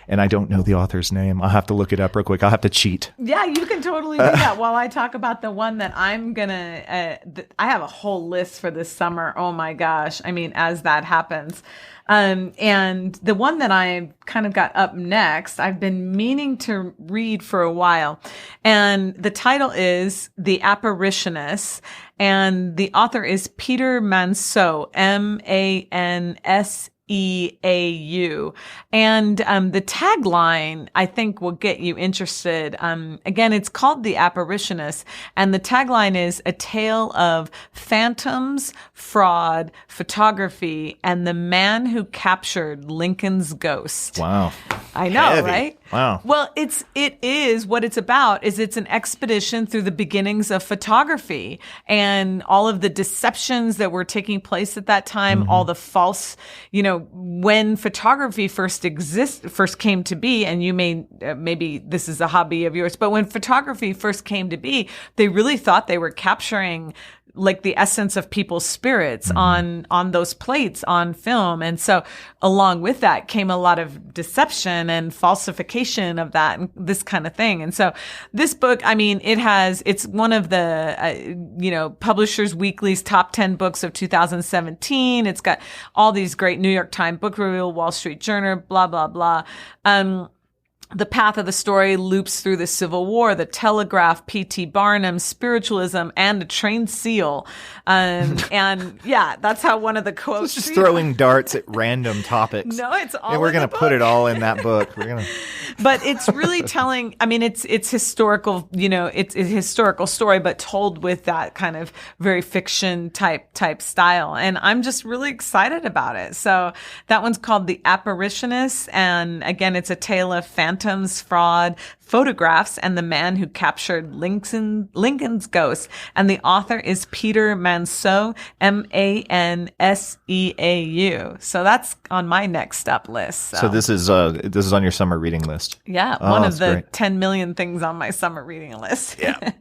B: And I don't know the author's name. I'll have to look it up real quick. I'll have to cheat.
A: Yeah, you can totally do that while I talk about the one that I'm going to... I have a whole list for this summer. Oh, my gosh. As that happens. And the one that I kind of got up next, I've been meaning to read for a while. And the title is The Apparitionists. And the author is Peter Manseau, Manseau. And the tagline, I think, will get you interested. Again, it's called The Apparitionists, and the tagline is a tale of phantoms, fraud, photography, and the man who captured Lincoln's ghost.
B: Wow.
A: I know,
B: Heavy.
A: right?
B: Wow.
A: Well, it is what it's about is it's an expedition through the beginnings of photography and all of the deceptions that were taking place at that time, all the false, when photography first came to be, and you maybe this is a hobby of yours, but when photography first came to be, they really thought they were capturing like the essence of people's spirits on those plates on film. And so along with that came a lot of deception and falsification of that and this kind of thing. And so this book, I mean, it's one of the, Publishers Weekly's top 10 books of 2017. It's got all these great New York Times Book Review, Wall Street Journal, blah, blah, blah. The path of the story loops through the Civil War, the Telegraph, P.T. Barnum, spiritualism, and a trained seal. And yeah, that's how one of the quotes.
B: It's just throwing darts at random topics.
A: No, it's all.
B: And we're going to put it all in that book.
A: But it's really telling. I mean, it's historical. It's a historical story, but told with that kind of very fiction type style. And I'm just really excited about it. So that one's called The Apparitionists, and again, it's a tale of phantoms, fraud, photographs, and the man who captured Lincoln's ghost. And the author is Peter Manseau, Manseau. So that's on my next up list.
B: So this is on your summer reading list.
A: Yeah, one of the 10 million things on my summer reading list.
B: Yeah.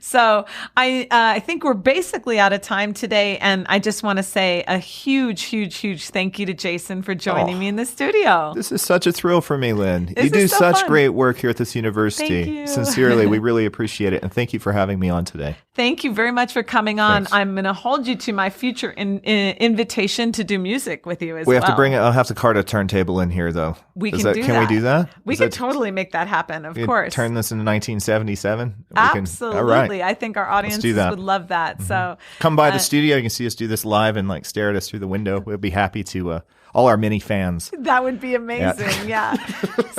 A: So I think we're basically out of time today, and I just want to say a huge, huge, huge thank you to Jason for joining me in the studio.
B: This is such a thrill for me, Lynn. You do such great work here at this university.
A: Thank you.
B: Sincerely, we really appreciate it, and thank you for having me on today.
A: Thank you very much for coming on.
B: Thanks.
A: I'm going to hold you to my future invitation to do music with you as well.
B: We have to bring it. I'll have to cart a turntable in here, though.
A: We can do that.
B: Can we do that?
A: We could totally make that happen, of course.
B: Turn this into 1977?
A: Absolutely.
B: All right.
A: I think our audiences would love that. So
B: come by the studio. You can see us do this live and stare at us through the window. We'll be happy to all our mini fans.
A: That would be amazing. Yeah.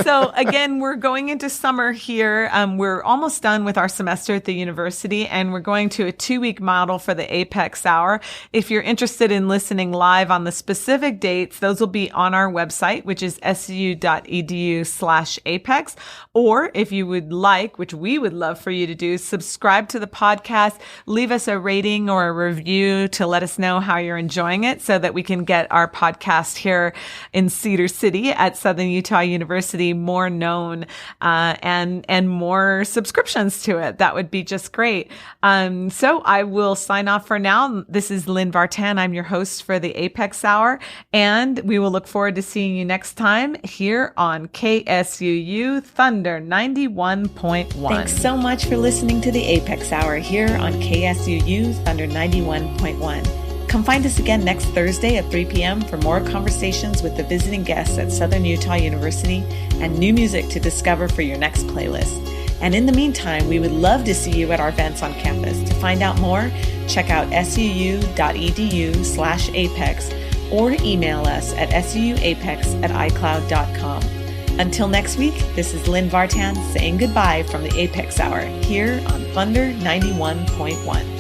A: So again, we're going into summer here. We're almost done with our semester at the university, and we're going to a 2-week model for the Apex Hour. If you're interested in listening live on the specific dates, those will be on our website, which is su.edu/apex. Or if you would like, which we would love for you to do, subscribe to the podcast, leave us a rating or a review to let us know how you're enjoying it so that we can get our podcast here in Cedar City at Southern Utah University more known and more subscriptions to it. That would be just great. So I will sign off for now. This is Lynn Vartan. I'm your host for the Apex Hour, and we will look forward to seeing you next time here on KSUU Thunder 91.1. Thanks so much for listening to the Apex Hour here on KSUU Thunder 91.1. Come find us again next Thursday at 3 p.m. for more conversations with the visiting guests at Southern Utah University and new music to discover for your next playlist. And in the meantime, we would love to see you at our events on campus. To find out more, check out suu.edu/apex or email us at suuapex@icloud.com. Until next week, this is Lynn Vartan saying goodbye from the Apex Hour here on Thunder 91.1.